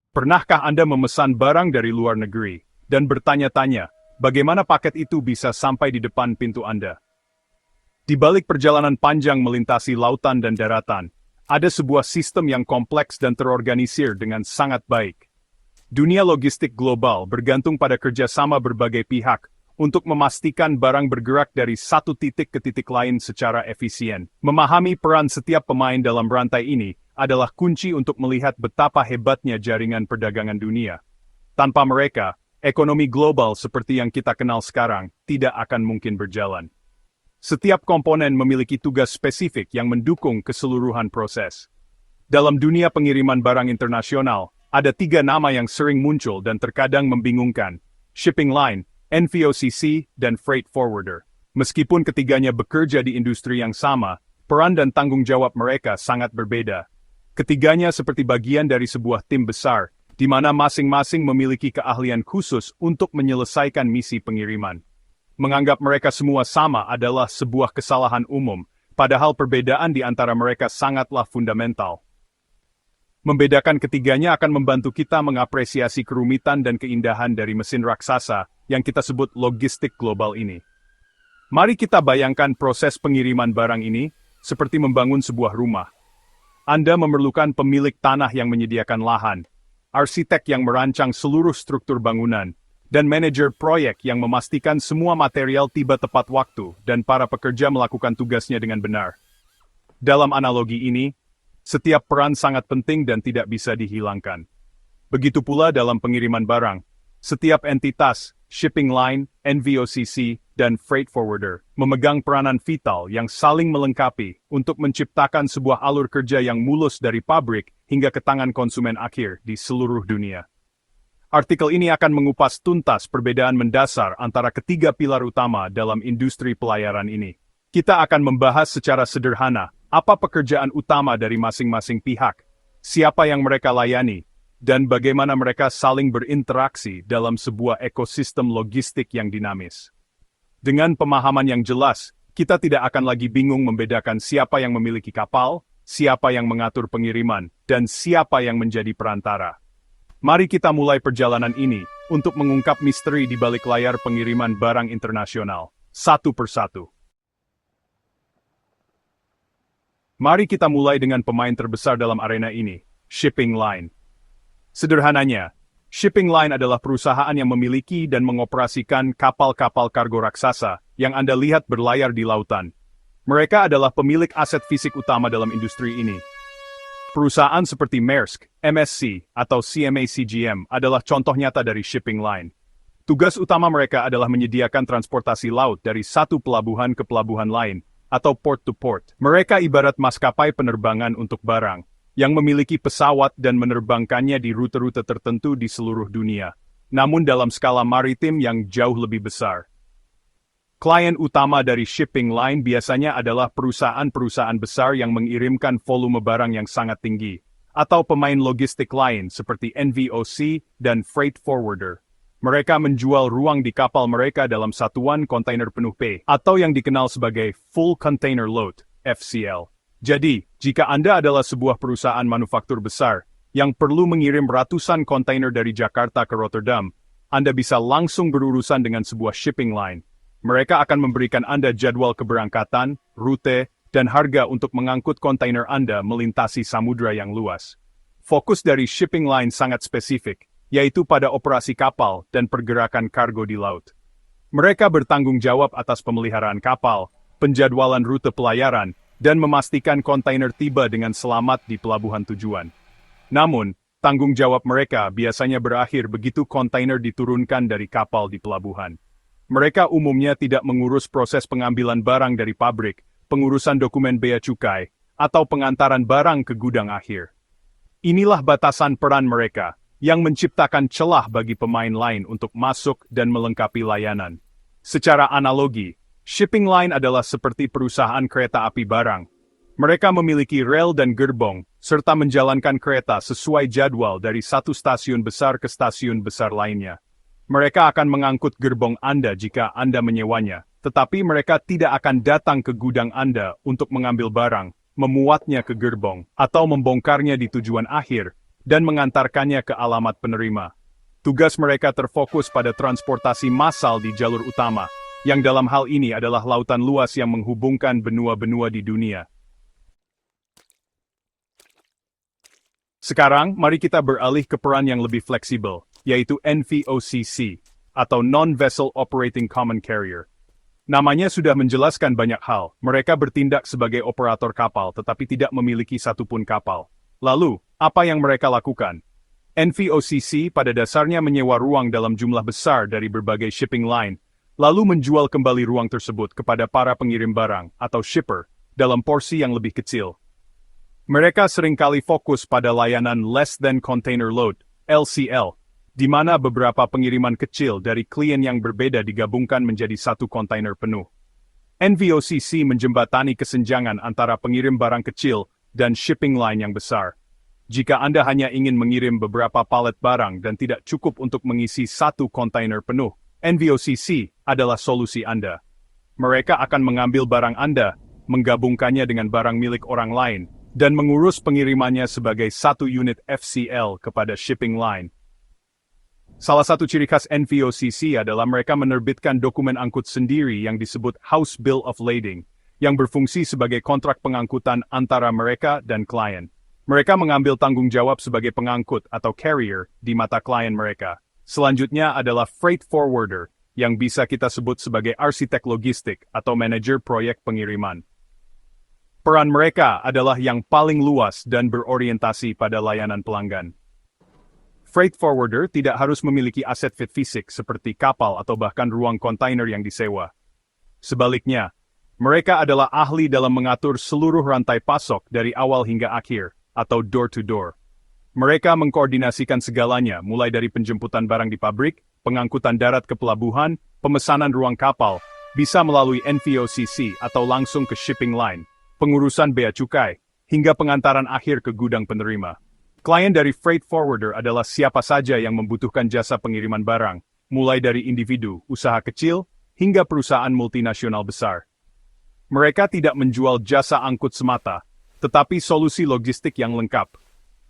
Pernahkah Anda memesan barang dari luar negeri dan bertanya-tanya, bagaimana paket itu bisa sampai di depan pintu Anda? Di balik perjalanan panjang melintasi lautan dan daratan, ada sebuah sistem yang kompleks dan terorganisir dengan sangat baik. Dunia logistik global bergantung pada kerjasama berbagai pihak untuk memastikan barang bergerak dari satu titik ke titik lain secara efisien. Memahami peran setiap pemain dalam rantai ini adalah kunci untuk melihat betapa hebatnya jaringan perdagangan dunia. Tanpa mereka, ekonomi global seperti yang kita kenal sekarang tidak akan mungkin berjalan. Setiap komponen memiliki tugas spesifik yang mendukung keseluruhan proses. Dalam dunia pengiriman barang internasional, ada 3 nama yang sering muncul dan terkadang membingungkan: shipping line, NVOCC, dan freight forwarder. Meskipun ketiganya bekerja di industri yang sama, peran dan tanggung jawab mereka sangat berbeda. Ketiganya seperti bagian dari sebuah tim besar, di mana masing-masing memiliki keahlian khusus untuk menyelesaikan misi pengiriman. Menganggap mereka semua sama adalah sebuah kesalahan umum, padahal perbedaan di antara mereka sangatlah fundamental. Membedakan ketiganya akan membantu kita mengapresiasi kerumitan dan keindahan dari mesin raksasa yang kita sebut logistik global ini. Mari kita bayangkan proses pengiriman barang ini seperti membangun sebuah rumah. Anda memerlukan pemilik tanah yang menyediakan lahan, arsitek yang merancang seluruh struktur bangunan, dan manajer proyek yang memastikan semua material tiba tepat waktu dan para pekerja melakukan tugasnya dengan benar. Dalam analogi ini, setiap peran sangat penting dan tidak bisa dihilangkan. Begitu pula dalam pengiriman barang, setiap entitas, shipping line, NVOCC, dan freight forwarder, memegang peranan vital yang saling melengkapi untuk menciptakan sebuah alur kerja yang mulus dari pabrik hingga ke tangan konsumen akhir di seluruh dunia. Artikel ini akan mengupas tuntas perbedaan mendasar antara ketiga pilar utama dalam industri pelayaran ini. Kita akan membahas secara sederhana apa pekerjaan utama dari masing-masing pihak, siapa yang mereka layani, dan bagaimana mereka saling berinteraksi dalam sebuah ekosistem logistik yang dinamis. Dengan pemahaman yang jelas, kita tidak akan lagi bingung membedakan siapa yang memiliki kapal, siapa yang mengatur pengiriman, dan siapa yang menjadi perantara. Mari kita mulai perjalanan ini untuk mengungkap misteri di balik layar pengiriman barang internasional, satu persatu. Mari kita mulai dengan pemain terbesar dalam arena ini, shipping line. Sederhananya, shipping line adalah perusahaan yang memiliki dan mengoperasikan kapal-kapal kargo raksasa yang Anda lihat berlayar di lautan. Mereka adalah pemilik aset fisik utama dalam industri ini. Perusahaan seperti Maersk, MSC, atau CMA CGM adalah contoh nyata dari shipping line. Tugas utama mereka adalah menyediakan transportasi laut dari satu pelabuhan ke pelabuhan lain, atau port to port. Mereka ibarat maskapai penerbangan untuk barang, yang memiliki pesawat dan menerbangkannya di rute-rute tertentu di seluruh dunia, namun dalam skala maritim yang jauh lebih besar. Klien utama dari shipping line biasanya adalah perusahaan-perusahaan besar yang mengirimkan volume barang yang sangat tinggi, atau pemain logistik lain seperti NVOC dan freight forwarder. Mereka menjual ruang di kapal mereka dalam satuan kontainer penuh P, atau yang dikenal sebagai Full Container Load, FCL. Jadi, jika Anda adalah sebuah perusahaan manufaktur besar yang perlu mengirim ratusan kontainer dari Jakarta ke Rotterdam, Anda bisa langsung berurusan dengan sebuah shipping line. Mereka akan memberikan Anda jadwal keberangkatan, rute, dan harga untuk mengangkut kontainer Anda melintasi samudra yang luas. Fokus dari shipping line sangat spesifik, yaitu pada operasi kapal dan pergerakan kargo di laut. Mereka bertanggung jawab atas pemeliharaan kapal, penjadwalan rute pelayaran, dan memastikan kontainer tiba dengan selamat di pelabuhan tujuan. Namun, tanggung jawab mereka biasanya berakhir begitu kontainer diturunkan dari kapal di pelabuhan. Mereka umumnya tidak mengurus proses pengambilan barang dari pabrik, pengurusan dokumen bea cukai, atau pengantaran barang ke gudang akhir. Inilah batasan peran mereka, yang menciptakan celah bagi pemain lain untuk masuk dan melengkapi layanan. Secara analogi, shipping line adalah seperti perusahaan kereta api barang. Mereka memiliki rel dan gerbong, serta menjalankan kereta sesuai jadwal dari satu stasiun besar ke stasiun besar lainnya. Mereka akan mengangkut gerbong Anda jika Anda menyewanya, tetapi mereka tidak akan datang ke gudang Anda untuk mengambil barang, memuatnya ke gerbong, atau membongkarnya di tujuan akhir, dan mengantarkannya ke alamat penerima. Tugas mereka terfokus pada transportasi massal di jalur utama, yang dalam hal ini adalah lautan luas yang menghubungkan benua-benua di dunia. Sekarang, mari kita beralih ke peran yang lebih fleksibel, yaitu NVOCC, atau Non-Vessel Operating Common Carrier. Namanya sudah menjelaskan banyak hal, mereka bertindak sebagai operator kapal tetapi tidak memiliki satupun kapal. Lalu, apa yang mereka lakukan? NVOCC pada dasarnya menyewa ruang dalam jumlah besar dari berbagai shipping line, lalu menjual kembali ruang tersebut kepada para pengirim barang, atau shipper, dalam porsi yang lebih kecil. Mereka seringkali fokus pada layanan Less Than Container Load, LCL, di mana beberapa pengiriman kecil dari klien yang berbeda digabungkan menjadi satu kontainer penuh. NVOCC menjembatani kesenjangan antara pengirim barang kecil dan shipping line yang besar. Jika Anda hanya ingin mengirim beberapa palet barang dan tidak cukup untuk mengisi satu kontainer penuh, NVOCC adalah solusi Anda. Mereka akan mengambil barang Anda, menggabungkannya dengan barang milik orang lain, dan mengurus pengirimannya sebagai satu unit FCL kepada shipping line. Salah satu ciri khas NVOCC adalah mereka menerbitkan dokumen angkut sendiri yang disebut House Bill of Lading, yang berfungsi sebagai kontrak pengangkutan antara mereka dan klien. Mereka mengambil tanggung jawab sebagai pengangkut atau carrier di mata klien mereka. Selanjutnya adalah freight forwarder, yang bisa kita sebut sebagai arsitek logistik atau manajer proyek pengiriman. Peran mereka adalah yang paling luas dan berorientasi pada layanan pelanggan. Freight forwarder tidak harus memiliki aset fisik seperti kapal atau bahkan ruang kontainer yang disewa. Sebaliknya, mereka adalah ahli dalam mengatur seluruh rantai pasok dari awal hingga akhir, atau door-to-door. Mereka mengkoordinasikan segalanya, mulai dari penjemputan barang di pabrik, pengangkutan darat ke pelabuhan, pemesanan ruang kapal, bisa melalui NVOCC atau langsung ke shipping line, pengurusan bea cukai, hingga pengantaran akhir ke gudang penerima. Klien dari freight forwarder adalah siapa saja yang membutuhkan jasa pengiriman barang, mulai dari individu, usaha kecil, hingga perusahaan multinasional besar. Mereka tidak menjual jasa angkut semata, tetapi solusi logistik yang lengkap.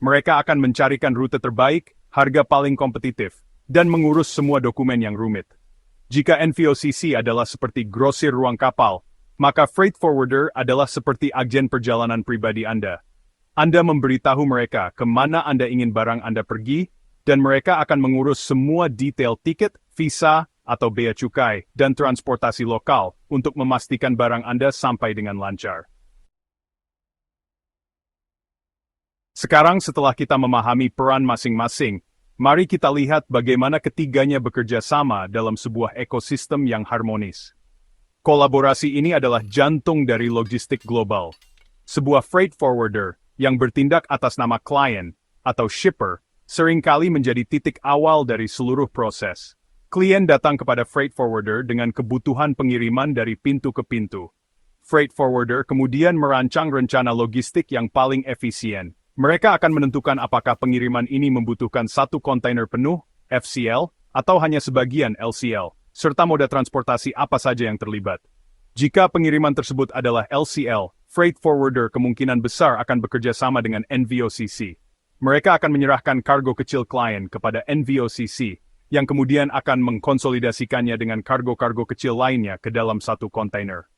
Mereka akan mencarikan rute terbaik, harga paling kompetitif, dan mengurus semua dokumen yang rumit. Jika NVOCC adalah seperti grosir ruang kapal, maka freight forwarder adalah seperti agen perjalanan pribadi Anda. Anda memberitahu mereka kemana Anda ingin barang Anda pergi, dan mereka akan mengurus semua detail tiket, visa, atau bea cukai, dan transportasi lokal untuk memastikan barang Anda sampai dengan lancar. Sekarang setelah kita memahami peran masing-masing, mari kita lihat bagaimana ketiganya bekerja sama dalam sebuah ekosistem yang harmonis. Kolaborasi ini adalah jantung dari logistik global. Sebuah freight forwarder yang bertindak atas nama klien atau shipper seringkali menjadi titik awal dari seluruh proses. Klien datang kepada freight forwarder dengan kebutuhan pengiriman dari pintu ke pintu. Freight forwarder kemudian merancang rencana logistik yang paling efisien. Mereka akan menentukan apakah pengiriman ini membutuhkan satu kontainer penuh, FCL, atau hanya sebagian LCL, serta moda transportasi apa saja yang terlibat. Jika pengiriman tersebut adalah LCL, freight forwarder kemungkinan besar akan bekerja sama dengan NVOCC. Mereka akan menyerahkan kargo kecil klien kepada NVOCC, yang kemudian akan mengkonsolidasikannya dengan kargo-kargo kecil lainnya ke dalam satu kontainer.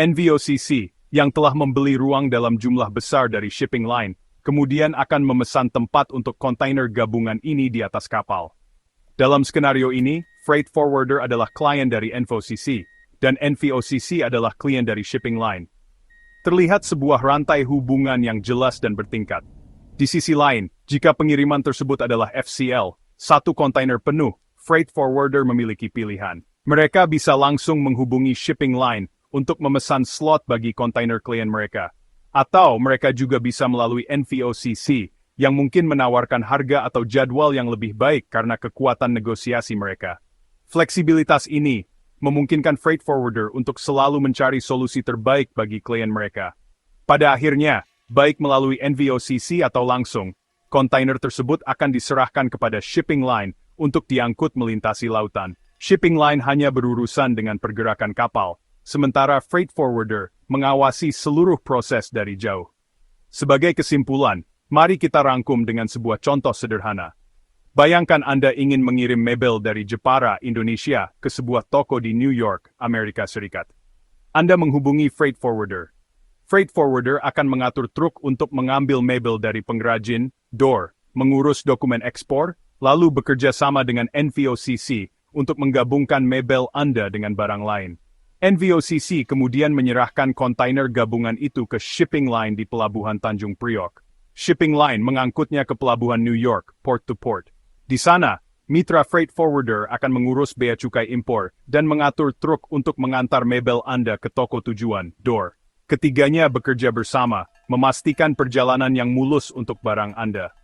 NVOCC, yang telah membeli ruang dalam jumlah besar dari shipping line, kemudian akan memesan tempat untuk kontainer gabungan ini di atas kapal. Dalam skenario ini, freight forwarder adalah klien dari NVOCC, dan NVOCC adalah klien dari shipping line. Terlihat sebuah rantai hubungan yang jelas dan bertingkat. Di sisi lain, jika pengiriman tersebut adalah FCL, satu kontainer penuh, freight forwarder memiliki pilihan. Mereka bisa langsung menghubungi shipping line untuk memesan slot bagi kontainer klien mereka. Atau mereka juga bisa melalui NVOCC, yang mungkin menawarkan harga atau jadwal yang lebih baik karena kekuatan negosiasi mereka. Fleksibilitas ini memungkinkan freight forwarder untuk selalu mencari solusi terbaik bagi klien mereka. Pada akhirnya, baik melalui NVOCC atau langsung, kontainer tersebut akan diserahkan kepada shipping line untuk diangkut melintasi lautan. Shipping line hanya berurusan dengan pergerakan kapal, sementara freight forwarder mengawasi seluruh proses dari jauh. Sebagai kesimpulan, Mari kita rangkum dengan sebuah contoh sederhana. Bayangkan Anda ingin mengirim mebel dari Jepara, Indonesia, ke sebuah toko di New York, Amerika Serikat. Anda menghubungi freight forwarder. Freight forwarder akan mengatur truk untuk mengambil mebel dari pengrajin, door, mengurus dokumen ekspor, lalu bekerja sama dengan NVOCC untuk menggabungkan mebel Anda dengan barang lain. NVOCC kemudian menyerahkan kontainer gabungan itu ke shipping line di Pelabuhan Tanjung Priok. Shipping line mengangkutnya ke Pelabuhan New York, port to port. Di sana, mitra freight forwarder akan mengurus bea cukai impor dan mengatur truk untuk mengantar mebel Anda ke toko tujuan, door. Ketiganya bekerja bersama, memastikan perjalanan yang mulus untuk barang Anda.